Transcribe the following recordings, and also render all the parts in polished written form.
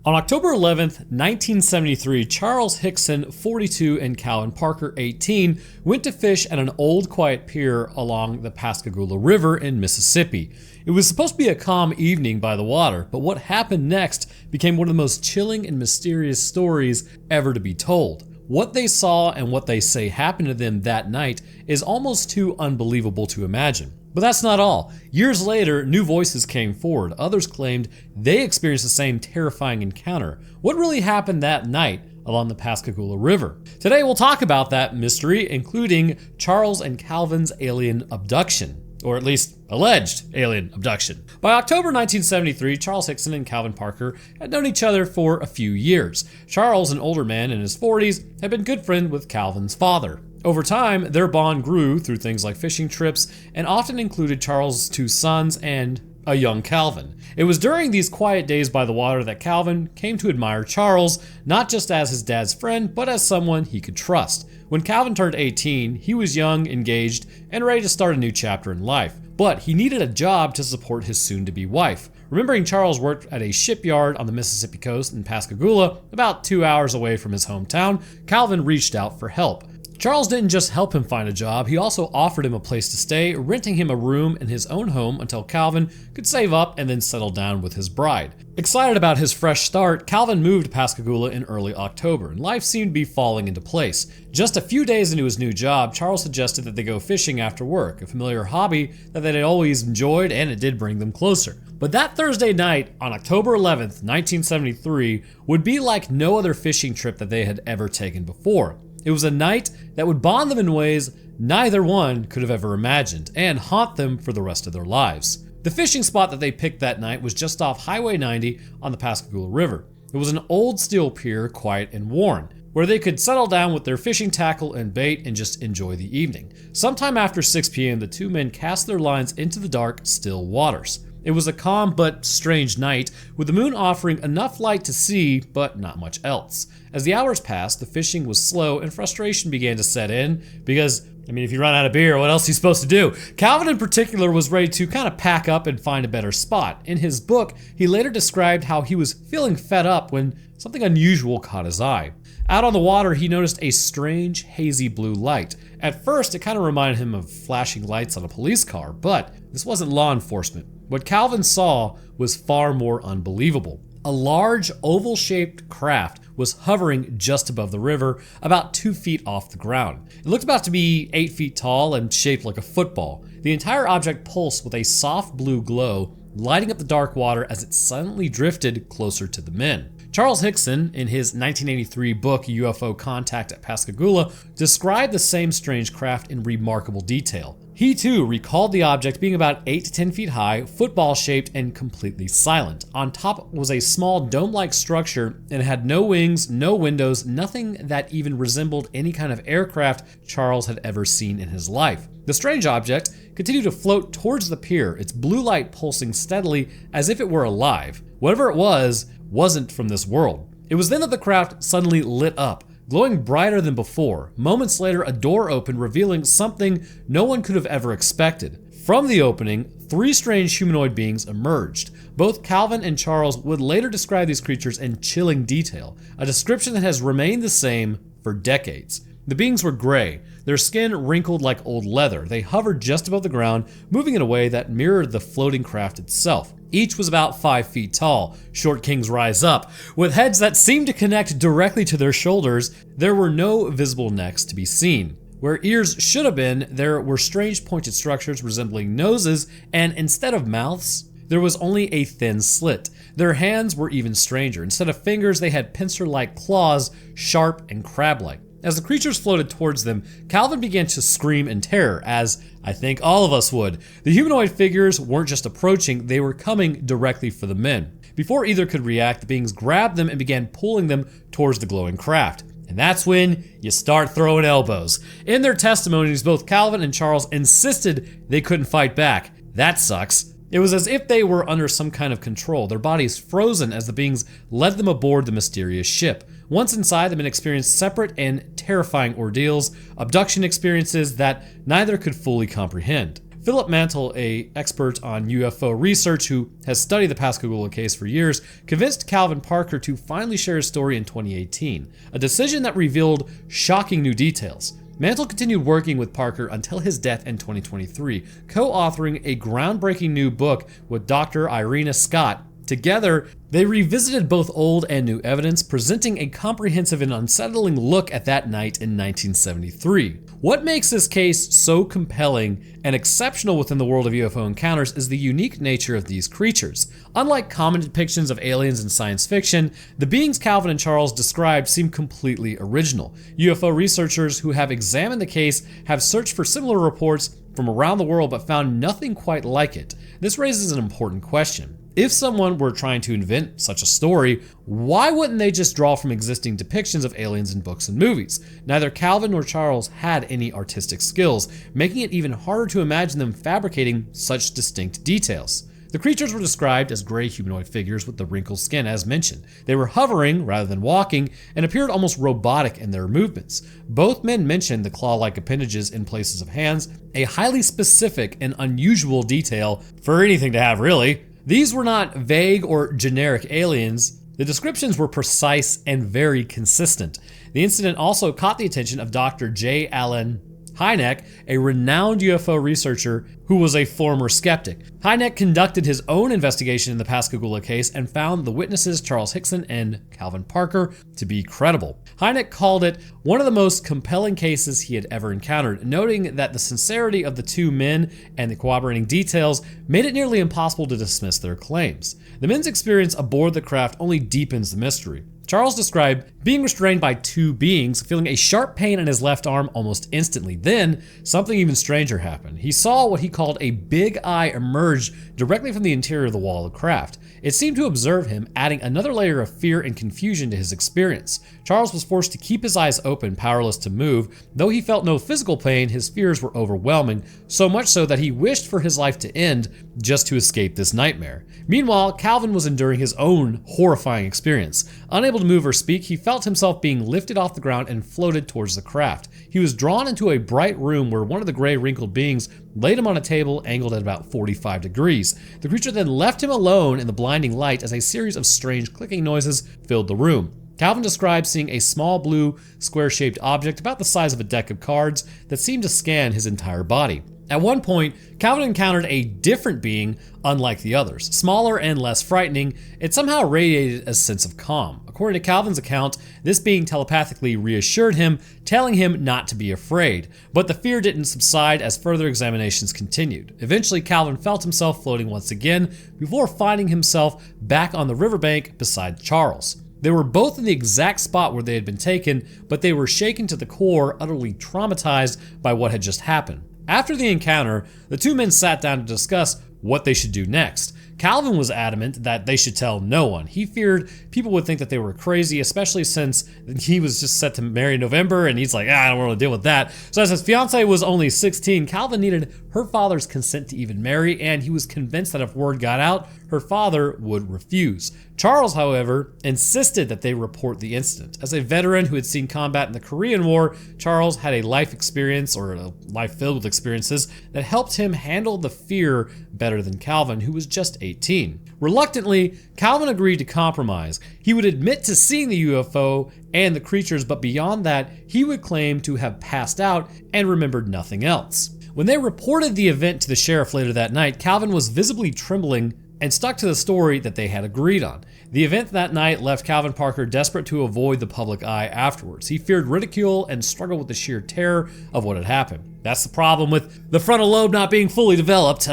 On October 11th, 1973, Charles Hickson, 42, and Calvin Parker, 18, went to fish at an old quiet pier along the Pascagoula River in Mississippi. It was supposed to be a calm evening by the water, but what happened next became one of the most chilling and mysterious stories ever to be told. What they saw and what they say happened to them that night is almost too unbelievable to imagine. But that's not all. Years later, new voices came forward. Others claimed they experienced the same terrifying encounter. What really happened that night along the Pascagoula River? Today we'll talk about that mystery, including Charles and Calvin's alien abduction, or at least alleged alien abduction. By October 1973, Charles Hickson and Calvin Parker had known each other for a few years. Charles, an older man in his 40s, had been good friends with Calvin's father. Over time, their bond grew through things like fishing trips and often included Charles' two sons and a young Calvin. It was during these quiet days by the water that Calvin came to admire Charles, not just as his dad's friend, but as someone he could trust. When Calvin turned 18, he was young, engaged, and ready to start a new chapter in life. But he needed a job to support his soon-to-be wife. Remembering Charles worked at a shipyard on the Mississippi coast in Pascagoula, about 2 hours away from his hometown, Calvin reached out for help. Charles didn't just help him find a job, he also offered him a place to stay, renting him a room in his own home until Calvin could save up and then settle down with his bride. Excited about his fresh start, Calvin moved to Pascagoula in early October, and life seemed to be falling into place. Just a few days into his new job, Charles suggested that they go fishing after work, a familiar hobby that they had always enjoyed, and it did bring them closer. But that Thursday night, on October 11th, 1973, would be like no other fishing trip that they had ever taken before. It was a night that would bond them in ways neither one could have ever imagined and haunt them for the rest of their lives. The fishing spot that they picked that night was just off Highway 90 on the Pascagoula River. It was an old steel pier, quiet and worn, where they could settle down with their fishing tackle and bait and just enjoy the evening. Sometime after 6 p.m., the two men cast their lines into the dark, still waters. It was a calm but strange night, with the moon offering enough light to see, but not much else. As the hours passed, the fishing was slow and frustration began to set in because, if you run out of beer, what else are you supposed to do? Calvin in particular was ready to kind of pack up and find a better spot. In his book, he later described how he was feeling fed up when something unusual caught his eye. Out on the water, he noticed a strange, hazy blue light. At first, it kind of reminded him of flashing lights on a police car, but this wasn't law enforcement. What Calvin saw was far more unbelievable. A large, oval-shaped craft was hovering just above the river, about 2 feet off the ground. It looked about to be 8 feet tall and shaped like a football. The entire object pulsed with a soft blue glow, lighting up the dark water as it silently drifted closer to the men. Charles Hickson, in his 1983 book UFO Contact at Pascagoula, described the same strange craft in remarkable detail. He too recalled the object being about 8 to 10 feet high, football-shaped, and completely silent. On top was a small dome-like structure, and it had no wings, no windows, nothing that even resembled any kind of aircraft Charles had ever seen in his life. The strange object continued to float towards the pier, its blue light pulsing steadily as if it were alive. Whatever it was, wasn't from this world. It was then that the craft suddenly lit up, glowing brighter than before. Moments later, a door opened, revealing something no one could have ever expected. From the opening, 3 strange humanoid beings emerged. Both Calvin and Charles would later describe these creatures in chilling detail, a description that has remained the same for decades. The beings were gray, their skin wrinkled like old leather. They hovered just above the ground, moving in a way that mirrored the floating craft itself. Each was about 5 feet tall. Short kings rise up. With heads that seemed to connect directly to their shoulders, there were no visible necks to be seen. Where ears should have been, there were strange pointed structures resembling noses, and instead of mouths, there was only a thin slit. Their hands were even stranger. Instead of fingers, they had pincer-like claws, sharp and crab-like. As the creatures floated towards them, Calvin began to scream in terror, as I think all of us would. The humanoid figures weren't just approaching, they were coming directly for the men. Before either could react, the beings grabbed them and began pulling them towards the glowing craft. And that's when you start throwing elbows. In their testimonies, both Calvin and Charles insisted they couldn't fight back. That sucks. It was as if they were under some kind of control, their bodies frozen as the beings led them aboard the mysterious ship. Once inside, the men experienced separate and terrifying ordeals, abduction experiences that neither could fully comprehend. Philip Mantle, an expert on UFO research who has studied the Pascagoula case for years, convinced Calvin Parker to finally share his story in 2018, a decision that revealed shocking new details. Mantle continued working with Parker until his death in 2023, co-authoring a groundbreaking new book with Dr. Irena Scott. Together, they revisited both old and new evidence, presenting a comprehensive and unsettling look at that night in 1973. What makes this case so compelling and exceptional within the world of UFO encounters is the unique nature of these creatures. Unlike common depictions of aliens in science fiction, the beings Calvin and Charles described seem completely original. UFO researchers who have examined the case have searched for similar reports from around the world but found nothing quite like it. This raises an important question. If someone were trying to invent such a story, why wouldn't they just draw from existing depictions of aliens in books and movies? Neither Calvin nor Charles had any artistic skills, making it even harder to imagine them fabricating such distinct details. The creatures were described as gray humanoid figures with the wrinkled skin as mentioned. They were hovering rather than walking and appeared almost robotic in their movements. Both men mentioned the claw-like appendages in places of hands, a highly specific and unusual detail for anything to have really. These were not vague or generic aliens. The descriptions were precise and very consistent. The incident also caught the attention of Dr. J. Allen Hynek, a renowned UFO researcher who was a former skeptic. Hynek conducted his own investigation in the Pascagoula case and found the witnesses, Charles Hickson and Calvin Parker, to be credible. Hynek called it one of the most compelling cases he had ever encountered, noting that the sincerity of the two men and the corroborating details made it nearly impossible to dismiss their claims. The men's experience aboard the craft only deepens the mystery. Charles described being restrained by two beings, feeling a sharp pain in his left arm almost instantly. Then, something even stranger happened. He saw what he called a big eye emerge directly from the interior of the wall of the craft. It seemed to observe him, adding another layer of fear and confusion to his experience. Charles was forced to keep his eyes open, powerless to move. Though he felt no physical pain, his fears were overwhelming, so much so that he wished for his life to end just to escape this nightmare. Meanwhile, Calvin was enduring his own horrifying experience. Unable to move or speak, he felt himself being lifted off the ground and floated towards the craft. He was drawn into a bright room where one of the gray wrinkled beings laid him on a table angled at about 45 degrees. The creature then left him alone in the blinding light as a series of strange clicking noises filled the room. Calvin described seeing a small blue square-shaped object about the size of a deck of cards that seemed to scan his entire body. At one point, Calvin encountered a different being unlike the others. Smaller and less frightening, it somehow radiated a sense of calm. According to Calvin's account, this being telepathically reassured him, telling him not to be afraid. But the fear didn't subside as further examinations continued. Eventually, Calvin felt himself floating once again before finding himself back on the riverbank beside Charles. They were both in the exact spot where they had been taken, but they were shaken to the core, utterly traumatized by what had just happened. After the encounter, the two men sat down to discuss what they should do next. Calvin was adamant that they should tell no one. He feared people would think that they were crazy, especially since he was just set to marry in November, and he's like, I don't want to deal with that. So as his fiance was only 16, Calvin needed her father's consent to even marry, and he was convinced that if word got out, her father would refuse. Charles, however, insisted that they report the incident. As a veteran who had seen combat in the Korean War, Charles had a life experience, or a life filled with experiences, that helped him handle the fear better than Calvin, who was just 18. Reluctantly, Calvin agreed to compromise. He would admit to seeing the UFO and the creatures, but beyond that, he would claim to have passed out and remembered nothing else. When they reported the event to the sheriff later that night, Calvin was visibly trembling and stuck to the story that they had agreed on. The event that night left Calvin Parker desperate to avoid the public eye afterwards. He feared ridicule and struggled with the sheer terror of what had happened. That's the problem with the frontal lobe not being fully developed.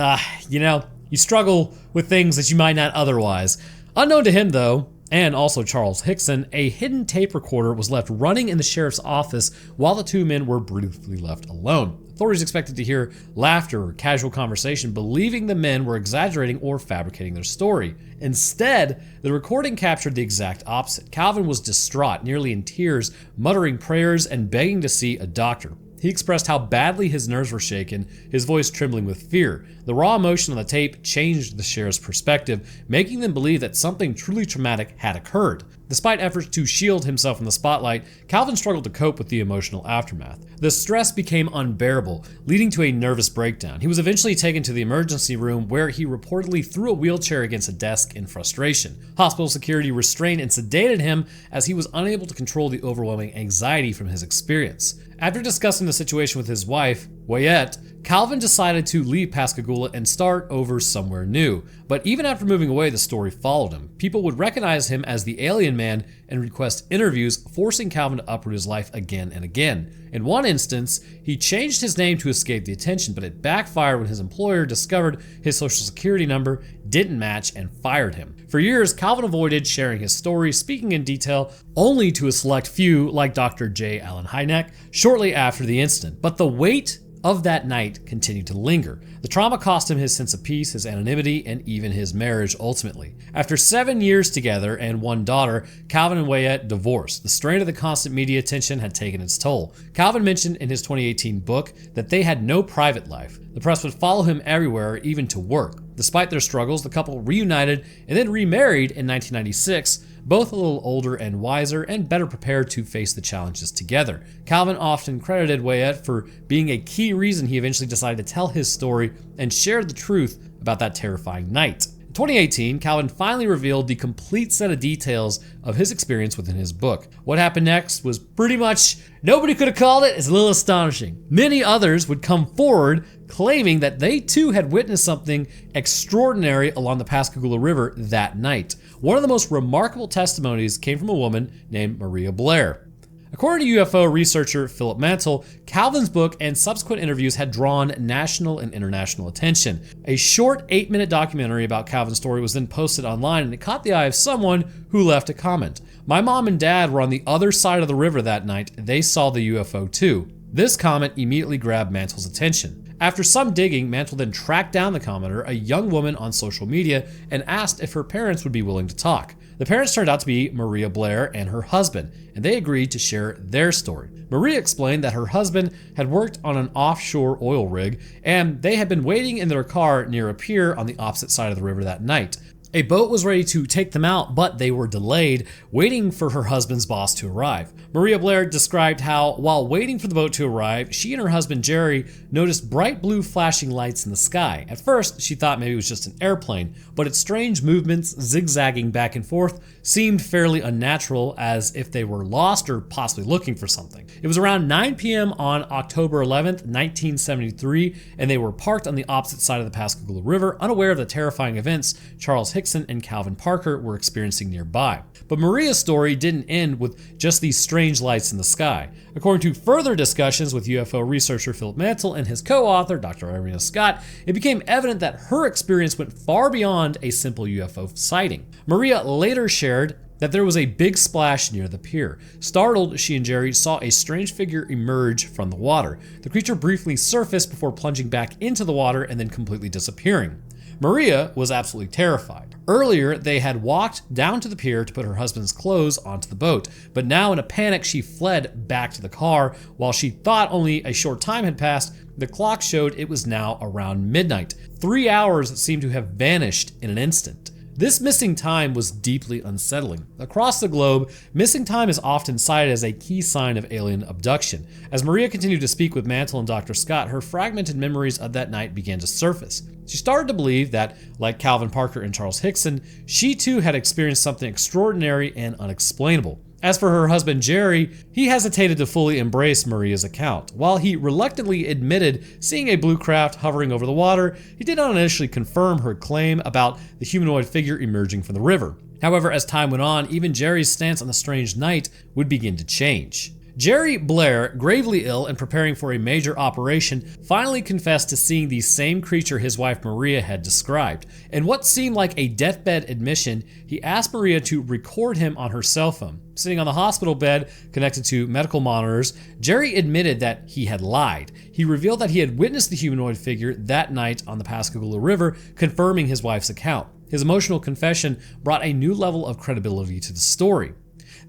You struggle with things that you might not otherwise. Unknown to him though, and also Charles Hickson, a hidden tape recorder was left running in the sheriff's office while the two men were briefly left alone. Authorities expected to hear laughter or casual conversation, believing the men were exaggerating or fabricating their story. Instead, the recording captured the exact opposite. Calvin was distraught, nearly in tears, muttering prayers and begging to see a doctor. He expressed how badly his nerves were shaken, his voice trembling with fear. The raw emotion on the tape changed the sheriff's perspective, making them believe that something truly traumatic had occurred. Despite efforts to shield himself from the spotlight, Calvin struggled to cope with the emotional aftermath. The stress became unbearable, leading to a nervous breakdown. He was eventually taken to the emergency room where he reportedly threw a wheelchair against a desk in frustration. Hospital security restrained and sedated him as he was unable to control the overwhelming anxiety from his experience. After discussing the situation with his wife, Wyatt, Calvin decided to leave Pascagoula and start over somewhere new. But even after moving away, the story followed him. People would recognize him as the alien man and request interviews, forcing Calvin to uproot his life again and again. In one instance, he changed his name to escape the attention, but it backfired when his employer discovered his social security number didn't match and fired him. For years, Calvin avoided sharing his story, speaking in detail only to a select few like Dr. J. Allen Hynek shortly after the incident. But the weight of that night continued to linger. The trauma cost him his sense of peace, his anonymity, and even his marriage ultimately. After 7 years together and one daughter, Calvin and Wyatt divorced. The strain of the constant media attention had taken its toll. Calvin mentioned in his 2018 book that they had no private life. The press would follow him everywhere, even to work. Despite their struggles, the couple reunited and then remarried in 1996, both a little older and wiser and better prepared to face the challenges together. Calvin often credited Wyatt for being a key reason he eventually decided to tell his story and shared the truth about that terrifying night. In 2018, Calvin finally revealed the complete set of details of his experience within his book. What happened next was pretty much, nobody could have called it. It's a little astonishing. Many others would come forward claiming that they too had witnessed something extraordinary along the Pascagoula River that night. One of the most remarkable testimonies came from a woman named Maria Blair. According to UFO researcher Philip Mantle, Calvin's book and subsequent interviews had drawn national and international attention. A short 8-minute documentary about Calvin's story was then posted online, and it caught the eye of someone who left a comment. "My mom and dad were on the other side of the river that night. They saw the UFO too." This comment immediately grabbed Mantle's attention. After some digging, Mantle then tracked down the commenter, a young woman on social media, and asked if her parents would be willing to talk. The parents turned out to be Maria Blair and her husband, and they agreed to share their story. Maria explained that her husband had worked on an offshore oil rig, and they had been waiting in their car near a pier on the opposite side of the river that night. A boat was ready to take them out, but they were delayed, waiting for her husband's boss to arrive. Maria Blair described how, while waiting for the boat to arrive, she and her husband Jerry noticed bright blue flashing lights in the sky. At first, she thought maybe it was just an airplane, but its strange movements, zigzagging back and forth, seemed fairly unnatural, as if they were lost or possibly looking for something. It was around 9 p.m. on October 11th, 1973, and they were parked on the opposite side of the Pascagoula River, unaware of the terrifying events Charles Hickson and Calvin Parker were experiencing nearby. But Maria's story didn't end with just these strange lights in the sky. According to further discussions with UFO researcher Philip Mantle and his co-author, Dr. Irina Scott, it became evident that her experience went far beyond a simple UFO sighting. Maria later shared that there was a big splash near the pier. Startled, she and Jerry saw a strange figure emerge from the water. The creature briefly surfaced before plunging back into the water and then completely disappearing. Maria was absolutely terrified. Earlier, they had walked down to the pier to put her husband's clothes onto the boat, but now in a panic, she fled back to the car. While she thought only a short time had passed, the clock showed it was now around midnight. 3 hours seemed to have vanished in an instant. This missing time was deeply unsettling. Across the globe, missing time is often cited as a key sign of alien abduction. As Maria continued to speak with Mantle and Dr. Scott, her fragmented memories of that night began to surface. She started to believe that, like Calvin Parker and Charles Hickson, she too had experienced something extraordinary and unexplainable. As for her husband Jerry, he hesitated to fully embrace Maria's account. While he reluctantly admitted seeing a blue craft hovering over the water, he did not initially confirm her claim about the humanoid figure emerging from the river. However, as time went on, even Jerry's stance on the strange night would begin to change. Jerry Blair, gravely ill and preparing for a major operation, finally confessed to seeing the same creature his wife Maria had described. In what seemed like a deathbed admission, he asked Maria to record him on her cell phone. Sitting on the hospital bed, connected to medical monitors, Jerry admitted that he had lied. He revealed that he had witnessed the humanoid figure that night on the Pascagoula River, confirming his wife's account. His emotional confession brought a new level of credibility to the story.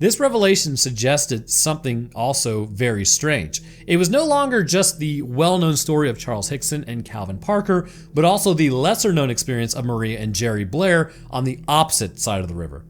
This revelation suggested something also very strange. It was no longer just the well-known story of Charles Hickson and Calvin Parker, but also the lesser-known experience of Maria and Jerry Blair on the opposite side of the river.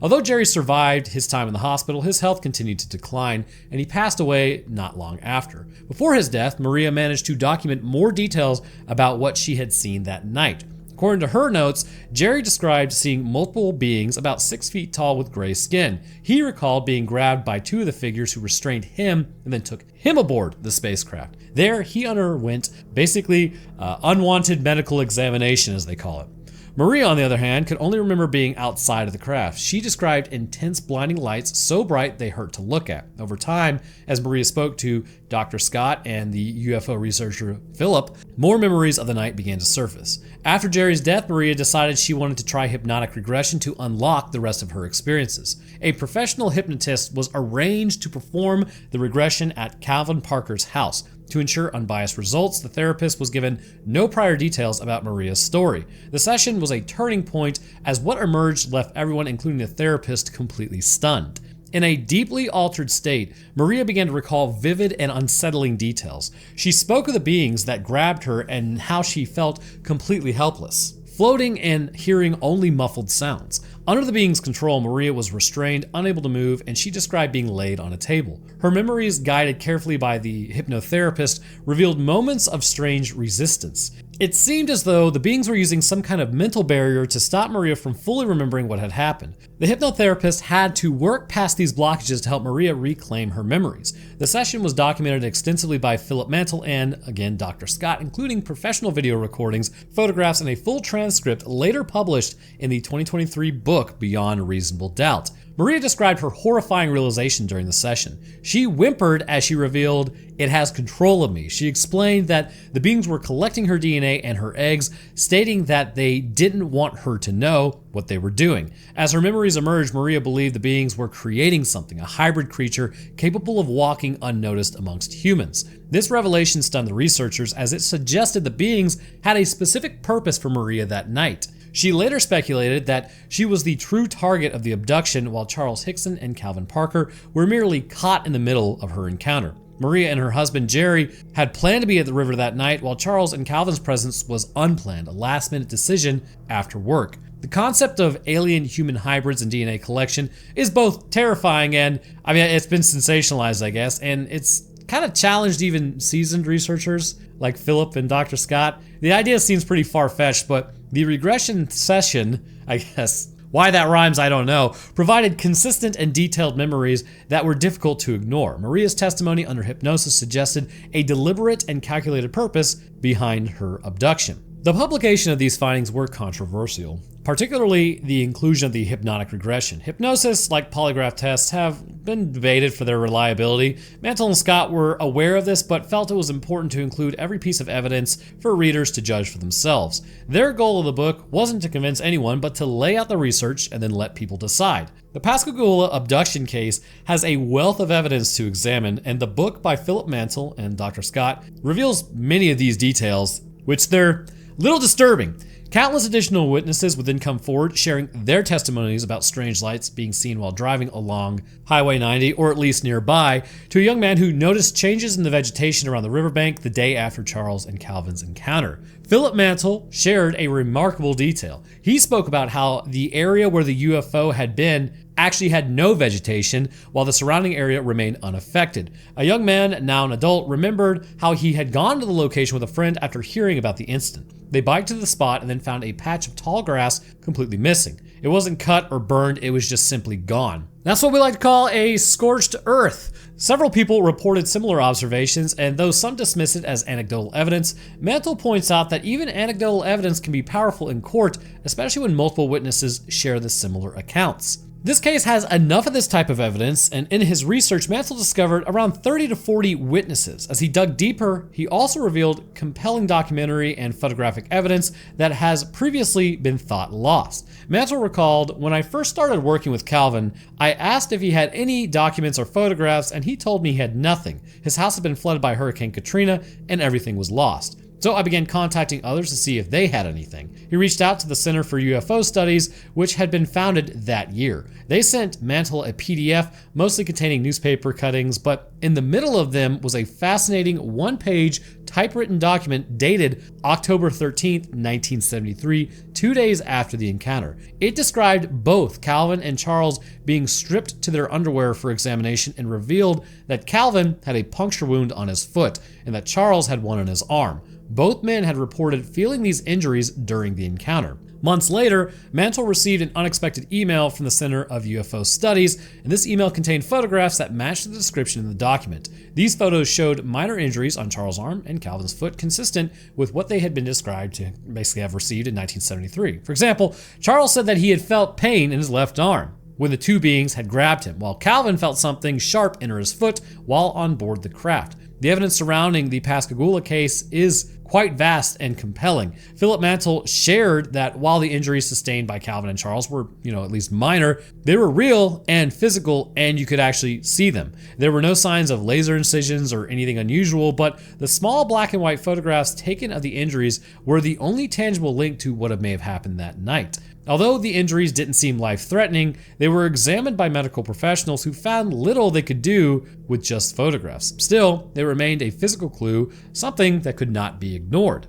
Although Jerry survived his time in the hospital, his health continued to decline, and he passed away not long after. Before his death, Maria managed to document more details about what she had seen that night. According to her notes, Jerry described seeing multiple beings about 6 feet tall with gray skin. He recalled being grabbed by two of the figures who restrained him and then took him aboard the spacecraft. There, he underwent basically unwanted medical examination, as they call it. Maria, on the other hand, could only remember being outside of the craft. She described intense blinding lights so bright they hurt to look at. Over time, as Maria spoke to Dr. Scott and the UFO researcher Philip, more memories of the night began to surface. After Jerry's death, Maria decided she wanted to try hypnotic regression to unlock the rest of her experiences. A professional hypnotist was arranged to perform the regression at Calvin Parker's house. To ensure unbiased results, the therapist was given no prior details about Maria's story. The session was a turning point, as what emerged left everyone, including the therapist, completely stunned. In a deeply altered state, Maria began to recall vivid and unsettling details. She spoke of the beings that grabbed her and how she felt completely helpless, floating and hearing only muffled sounds. Under the being's control, Maria was restrained, unable to move, and she described being laid on a table. Her memories, guided carefully by the hypnotherapist, revealed moments of strange resistance. It seemed as though the beings were using some kind of mental barrier to stop Maria from fully remembering what had happened. The hypnotherapist had to work past these blockages to help Maria reclaim her memories. The session was documented extensively by Philip Mantle and, again, Dr. Scott, including professional video recordings, photographs, and a full transcript later published in the 2023 book Beyond Reasonable Doubt. Maria described her horrifying realization during the session. She whimpered as she revealed, "It has control of me." She explained that the beings were collecting her DNA and her eggs, stating that they didn't want her to know what they were doing. As her memories emerged, Maria believed the beings were creating something, a hybrid creature capable of walking unnoticed amongst humans. This revelation stunned the researchers, as it suggested the beings had a specific purpose for Maria that night. She later speculated that she was the true target of the abduction, while Charles Hickson and Calvin Parker were merely caught in the middle of her encounter. Maria and her husband Jerry had planned to be at the river that night, while Charles and Calvin's presence was unplanned, a last-minute decision after work. The concept of alien-human hybrids and DNA collection is both terrifying and, it's been sensationalized, I guess, and it's kind of challenged even seasoned researchers like Philip and Dr. Scott. The idea seems pretty far-fetched, but the regression session, I guess, why that rhymes, I don't know, provided consistent and detailed memories that were difficult to ignore. Maria's testimony under hypnosis suggested a deliberate and calculated purpose behind her abduction. The publication of these findings were controversial, particularly the inclusion of the hypnotic regression. Hypnosis, like polygraph tests, have been debated for their reliability. Mantle and Scott were aware of this, but felt it was important to include every piece of evidence for readers to judge for themselves. Their goal of the book wasn't to convince anyone, but to lay out the research and then let people decide. The Pascagoula abduction case has a wealth of evidence to examine, and the book by Philip Mantle and Dr. Scott reveals many of these details, which they're little disturbing. Countless additional witnesses would then come forward, sharing their testimonies about strange lights being seen while driving along Highway 90, or at least nearby, to a young man who noticed changes in the vegetation around the riverbank the day after Charles and Calvin's encounter. Philip Mantle shared a remarkable detail. He spoke about how the area where the UFO had been actually had no vegetation, while the surrounding area remained unaffected. A young man, now an adult, remembered how he had gone to the location with a friend after hearing about the incident. They biked to the spot and then found a patch of tall grass completely missing. It wasn't cut or burned, it was just simply gone. That's what we like to call a scorched earth. Several people reported similar observations, and though some dismiss it as anecdotal evidence, Mantle points out that even anecdotal evidence can be powerful in court, especially when multiple witnesses share the similar accounts. This case has enough of this type of evidence, and in his research, Mantle discovered around 30 to 40 witnesses. As he dug deeper, he also revealed compelling documentary and photographic evidence that has previously been thought lost. Mantle recalled, "When I first started working with Calvin, I asked if he had any documents or photographs, and he told me he had nothing. His house had been flooded by Hurricane Katrina, and everything was lost. So I began contacting others to see if they had anything." He reached out to the Center for UFO Studies, which had been founded that year. They sent Mantle a PDF, mostly containing newspaper cuttings, but in the middle of them was a fascinating one-page typewritten document dated October 13th, 1973, 2 days after the encounter. It described both Calvin and Charles being stripped to their underwear for examination and revealed that Calvin had a puncture wound on his foot and that Charles had one on his arm. Both men had reported feeling these injuries during the encounter. Months later, Mantle received an unexpected email from the Center of UFO Studies, and this email contained photographs that matched the description in the document. These photos showed minor injuries on Charles' arm and Calvin's foot, consistent with what they had been described to basically have received in 1973. For example, Charles said that he had felt pain in his left arm when the two beings had grabbed him, while Calvin felt something sharp enter his foot while on board the craft. The evidence surrounding the Pascagoula case is quite vast and compelling. Philip Mantle shared that while the injuries sustained by Calvin and Charles were, at least minor, they were real and physical, and you could actually see them. There were no signs of laser incisions or anything unusual, but the small black and white photographs taken of the injuries were the only tangible link to what may have happened that night. Although the injuries didn't seem life-threatening, they were examined by medical professionals who found little they could do with just photographs. Still, they remained a physical clue, something that could not be ignored.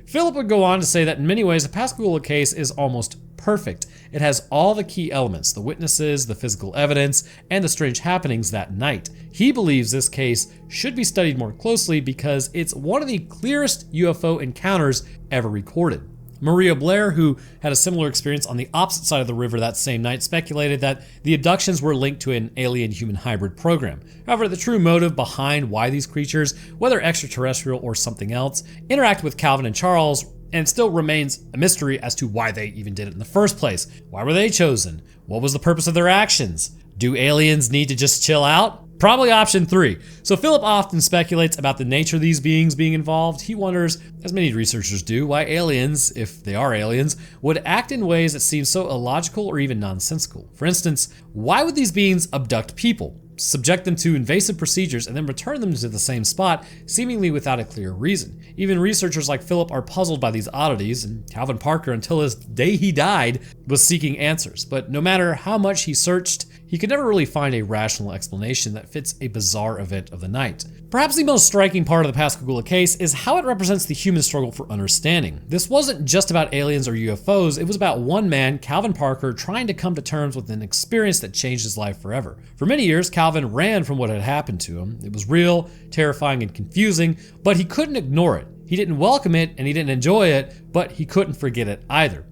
Philip would go on to say that in many ways, the Pascagoula case is almost perfect. It has all the key elements, the witnesses, the physical evidence, and the strange happenings that night. He believes this case should be studied more closely because it's one of the clearest UFO encounters ever recorded. Maria Blair, who had a similar experience on the opposite side of the river that same night, speculated that the abductions were linked to an alien-human hybrid program. However, the true motive behind why these creatures, whether extraterrestrial or something else, interact with Calvin and Charles, and still remains a mystery as to why they even did it in the first place. Why were they chosen? What was the purpose of their actions? Do aliens need to just chill out? Probably option 3. So Philip often speculates about the nature of these beings being involved. He wonders, as many researchers do, why aliens, if they are aliens, would act in ways that seem so illogical or even nonsensical. For instance, why would these beings abduct people, subject them to invasive procedures, and then return them to the same spot, seemingly without a clear reason? Even researchers like Philip are puzzled by these oddities, and Calvin Parker, until his day he died, was seeking answers. But no matter how much he searched, he could never really find a rational explanation that fits a bizarre event of the night. Perhaps the most striking part of the Pascagoula case is how it represents the human struggle for understanding. This wasn't just about aliens or UFOs, it was about one man, Calvin Parker, trying to come to terms with an experience that changed his life forever. For many years, Calvin ran from what had happened to him. It was real, terrifying, and confusing, but he couldn't ignore it. He didn't welcome it and he didn't enjoy it, but he couldn't forget it either.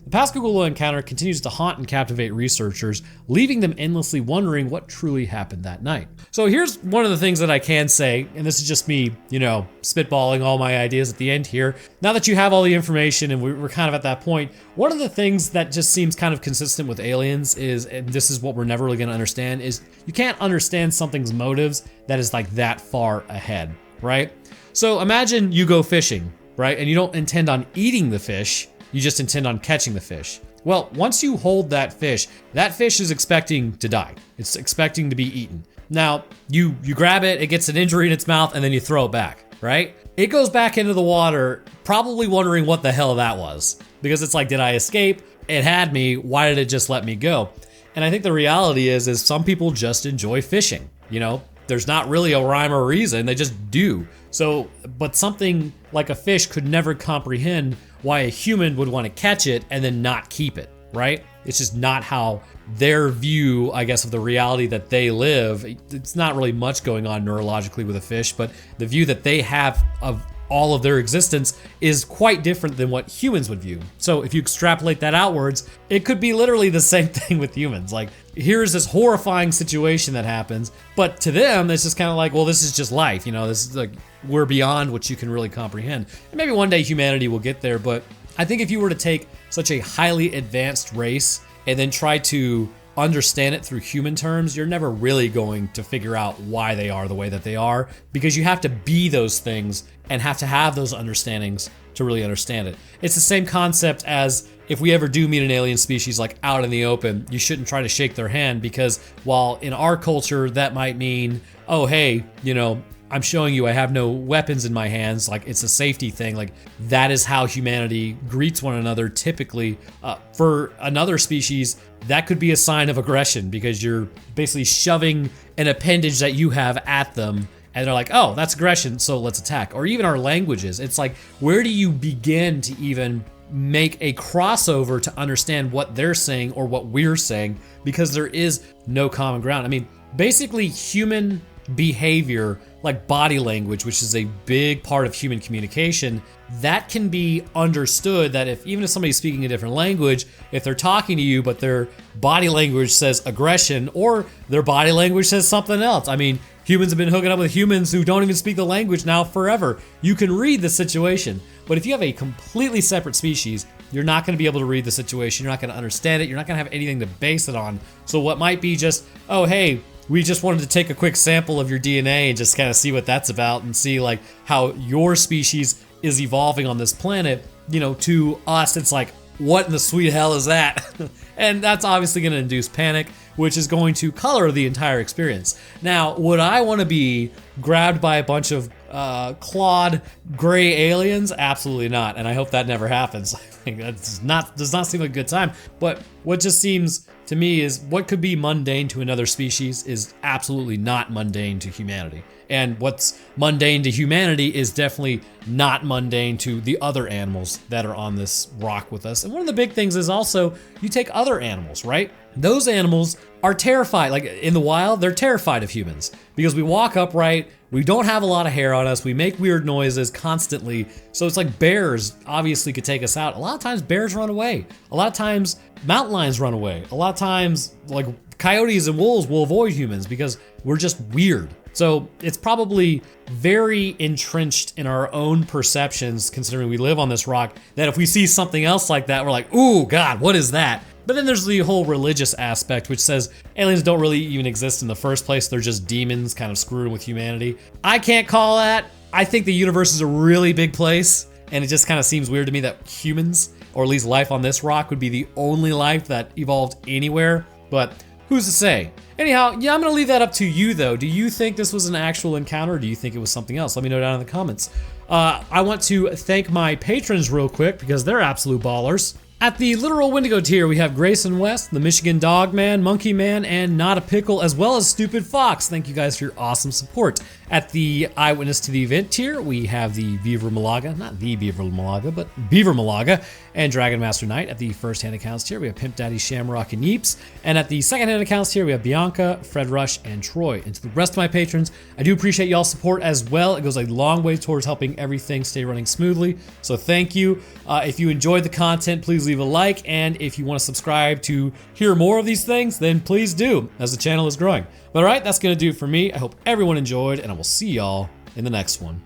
The Pascagoula encounter continues to haunt and captivate researchers, leaving them endlessly wondering what truly happened that night. So here's one of the things that I can say, and this is just me, spitballing all my ideas at the end here. Now that you have all the information and we're kind of at that point, one of the things that just seems kind of consistent with aliens is, and this is what we're never really going to understand, is you can't understand something's motives that is like that far ahead, right? So imagine you go fishing, right? And you don't intend on eating the fish, you just intend on catching the fish. Well, once you hold that fish is expecting to die. It's expecting to be eaten. Now, you grab it, it gets an injury in its mouth, and then you throw it back, right? It goes back into the water, probably wondering what the hell that was. Because it's like, did I escape? It had me, why did it just let me go? And I think the reality is some people just enjoy fishing, There's not really a rhyme or reason, they just do. So, but something like a fish could never comprehend why a human would want to catch it and then not keep it, right? It's just not how their view, I guess, of the reality that they live. It's not really much going on neurologically with a fish, but the view that they have of all of their existence is quite different than what humans would view. So if you extrapolate that outwards, it could be literally the same thing with humans. Like, here's this horrifying situation that happens, but to them, it's just kind of like, well, this is just life. This is like, we're beyond what you can really comprehend. And maybe one day humanity will get there, but I think if you were to take such a highly advanced race and then try to understand it through human terms, you're never really going to figure out why they are the way that they are, because you have to be those things and have to have those understandings to really understand it. It's the same concept as if we ever do meet an alien species like out in the open, you shouldn't try to shake their hand, because while in our culture that might mean, oh, hey, I'm showing you I have no weapons in my hands, like it's a safety thing, like that is how humanity greets one another typically. For another species, that could be a sign of aggression, because you're basically shoving an appendage that you have at them, and they're like, oh, that's aggression, so let's attack. Or even our languages. It's like, where do you begin to even make a crossover to understand what they're saying or what we're saying, because there is no common ground. I mean, basically human behavior, like body language, which is a big part of human communication, that can be understood that even if somebody's speaking a different language, if they're talking to you but their body language says aggression or their body language says something else. I mean, humans have been hooking up with humans who don't even speak the language now forever. You can read the situation, but if you have a completely separate species, you're not going to be able to read the situation. You're not going to understand it. You're not going to have anything to base it on. So what might be just, oh, hey, we just wanted to take a quick sample of your DNA and just kind of see what that's about and see like how your species is evolving on this planet. You know, to us, it's like, what in the sweet hell is that? And that's obviously going to induce panic, which is going to color the entire experience. Now, would I want to be grabbed by a bunch of clawed gray aliens? Absolutely not, and I hope that never happens. That does not seem like a good time. But what just seems to me is what could be mundane to another species is absolutely not mundane to humanity. And what's mundane to humanity is definitely not mundane to the other animals that are on this rock with us. And one of the big things is also, you take other animals, right? Those animals are terrified. Like in the wild, they're terrified of humans because we walk upright, we don't have a lot of hair on us, we make weird noises constantly. So it's like bears obviously could take us out. A lot of times bears run away. A lot of times mountain lions run away. A lot of times like coyotes and wolves will avoid humans because we're just weird. So it's probably very entrenched in our own perceptions, considering we live on this rock, that if we see something else like that, we're like, ooh, God, what is that? But then there's the whole religious aspect, which says aliens don't really even exist in the first place. They're just demons kind of screwing with humanity. I can't call that. I think the universe is a really big place, and it just kind of seems weird to me that humans, or at least life on this rock, would be the only life that evolved anywhere. But who's to say? Anyhow, yeah, I'm gonna leave that up to you though. Do you think this was an actual encounter, or do you think it was something else? Let me know down in the comments. I want to thank my patrons real quick because they're absolute ballers. At the Literal Wendigo tier, we have Grayson West, the Michigan Dog Man, Monkey Man, and Not a Pickle, as well as Stupid Fox. Thank you guys for your awesome support. At the Eyewitness to the Event tier, we have the Beaver Malaga, not the Beaver Malaga, but Beaver Malaga, and Dragon Master Knight. At the First Hand Accounts tier, we have Pimp Daddy, Shamrock, and Yeeps. And at the Second Hand Accounts tier, we have Bianca, Fred Rush, and Troy. And to the rest of my patrons, I do appreciate y'all's support as well. It goes a long way towards helping everything stay running smoothly. So thank you. If you enjoyed the content, please leave a like. And if you want to subscribe to hear more of these things, then please do, as the channel is growing. But all right, that's going to do it for me. I hope everyone enjoyed, and I will see y'all in the next one.